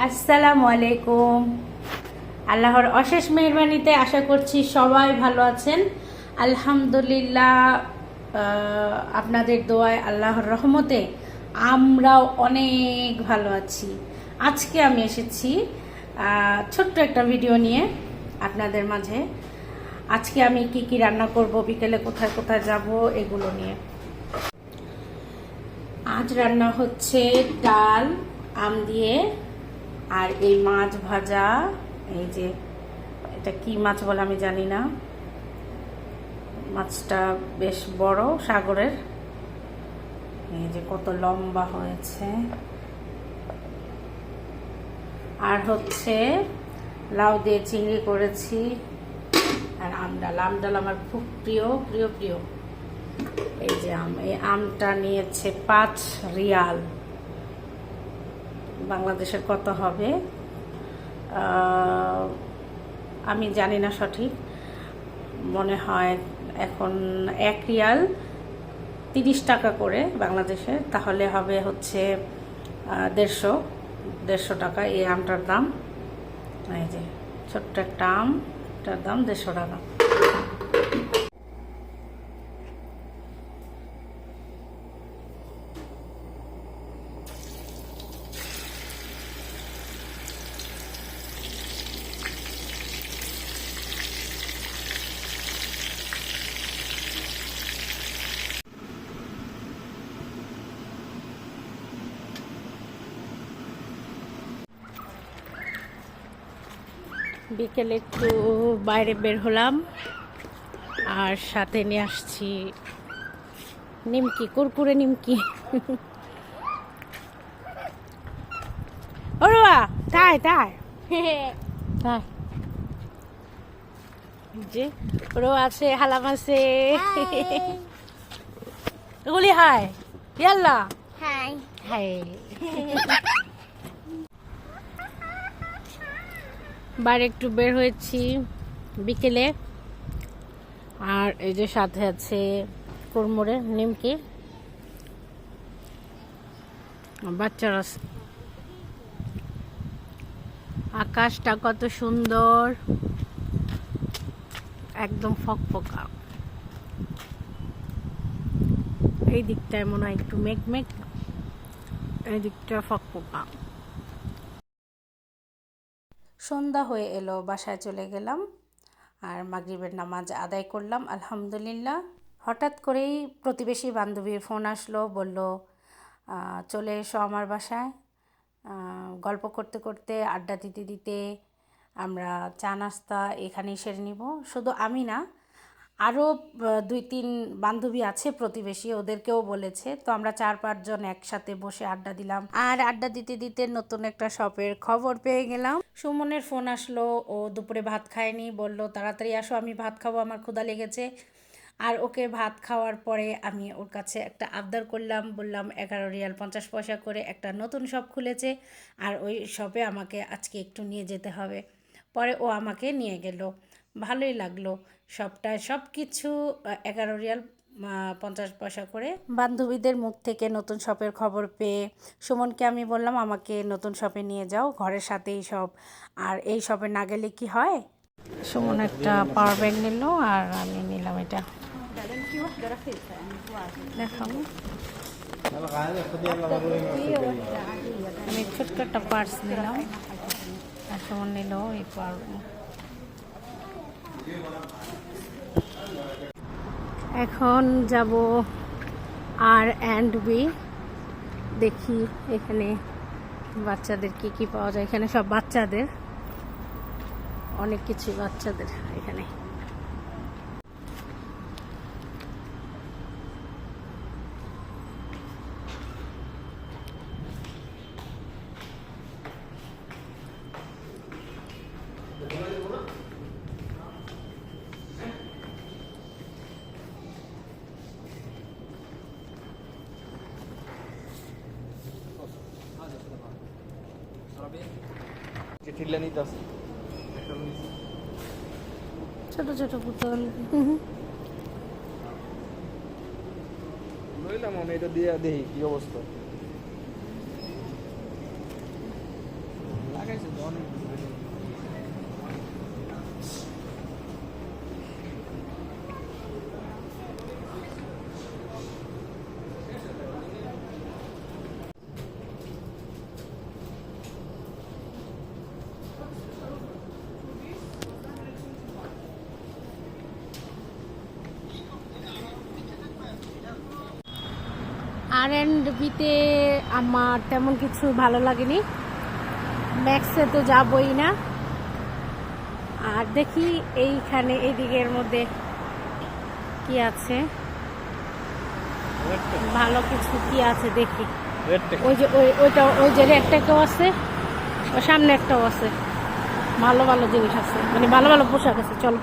আসসালামু আলাইকুম। আল্লাহর অশেষ মেহরবানিতে আশা করছি সবাই ভালো আছেন। আলহামদুলিল্লাহ, আপনাদের দোয়ায় আল্লাহর রহমতে আমরাও অনেক ভালো আছি। আজকে আমি এসেছি ছোট্ট একটা ভিডিও নিয়ে আপনাদের মাঝে। আজকে আমি কি কি রান্না করব, বিকেলে কোথায় কোথায় যাব, এগুলো নিয়ে। আজ রান্না হচ্ছে ডাল আম দিয়ে, আর এই মাছ ভাজা। এই যে এটা কি মাছ বলে আমি জানি না, মাছটা বেশ বড়, সাগরের। এই যে কত লম্বা হয়েছে। আর হচ্ছে লাউ দিয়ে চিংড়ি করেছি, আর আমডাল আমার খুব প্রিয় প্রিয় প্রিয়। এই যে এই আমটা নিয়েছে 5 রিয়াল, বাংলাদেশের কত হবে আমি জানি না সঠিক, মনে হয় এখন 1 রিয়াল 30 টাকা করে বাংলাদেশে, তাহলে হবে হচ্ছে 150 টাকা এই আমটার দাম। এই যে ছোট্ট একটা আমটার দাম 150 টাকা। বিকেলে একটু বাইরে বের হলাম, আর সাথে নিয়ে আসছি নিমকি, কুরকুরে নিমকি। ওরা তাই তাই তাই যে ওরও আছে, হালাম আছে। এগুলি হাই ইয়াল্লা Hi. হাই। বাইরে একটু বের হয়েছি বিকেলে, আর এই যে সাথে আছে কুরমুরে নিমকি, বাচ্চারা। আকাশটা কত সুন্দর, একদম ফকফকা। এই দিকটায় মনে হয় একটু মেঘ মেঘ, এই দিকটা ফকফকা। সন্ধ্যা হয়ে এলো, বাসায় চলে গেলাম, আর মাগরিবের নামাজ আদায় করলাম আলহামদুলিল্লাহ। হঠাৎ করেই প্রতিবেশী বান্ধবীর ফোন আসলো, বলল চলে এসো আমার বাসায়। গল্প করতে করতে, আড্ডা দিতে দিতে আমরা চা নাস্তা এখানেই সেরে নিব। শুধু আমি না, আরও 2-3 বান্ধবী আছে প্রতিবেশী, ওদেরকেও বলেছে। তো আমরা 4-5 জন একসাথে বসে আড্ডা দিলাম, আর আড্ডা দিতে দিতে নতুন একটা শপের খবর পেয়ে গেলাম। সুমনের ফোন আসলো, ও দুপুরে ভাত খায়নি, বলল তাড়াতাড়ি আসো, আমি ভাত খাবো, আমার ক্ষুধা লেগেছে। আর ওকে ভাত খাওয়ার পরে আমি ওর কাছে একটা আবদার করলাম, বললাম 11 রিয়াল 50 পয়সা করে একটা নতুন শপ খুলেছে, আর ওই শপে আমাকে আজকে একটু নিয়ে যেতে হবে। পরে ও আমাকে নিয়ে গেল, ভালোই লাগলো। সবটায় সব কিছু 11 রিয়াল 50 পয়সা করে। বান্ধবীদের মুখ থেকে নতুন শপের খবর পেয়ে সুমনকে আমি বললাম আমাকে নতুন শপে নিয়ে যাও, ঘরের সাথেই সব, আর এই শপে না গেলে কি হয়। সুমন একটা পাওয়ার ব্যাংক নিল, আর আমি নিলাম এটা। দেখাবো, আমি ছোট্ট একটা পার্স নিলাম, আর সুমন নিল এই পাওয়ার ব্যাংক। এখন যাব R&B, দেখি এখানে বাচ্চাদের কি কি পাওয়া যায়। এখানে সব বাচ্চাদের, অনেক কিছু বাচ্চাদের এখানে। ছোট ছোট পুতুল। লইলাম আমি, এটা দিয়ে দেখি কি অবস্থা। R&Bতে আমার তেমন কিছু ভালো লাগেনি, ম্যাক্সে তো যাবই না। আর দেখি এইখানে এদিকের মধ্যে কি আছে, ভালো কিছু কি আছে দেখি। ওই যে ওইটা ওই যে একটাও আছে, ওর সামনে একটাও আছে, ভালো ভালো জিনিস আছে, মানে ভালো ভালো পোশাক আছে। চলো।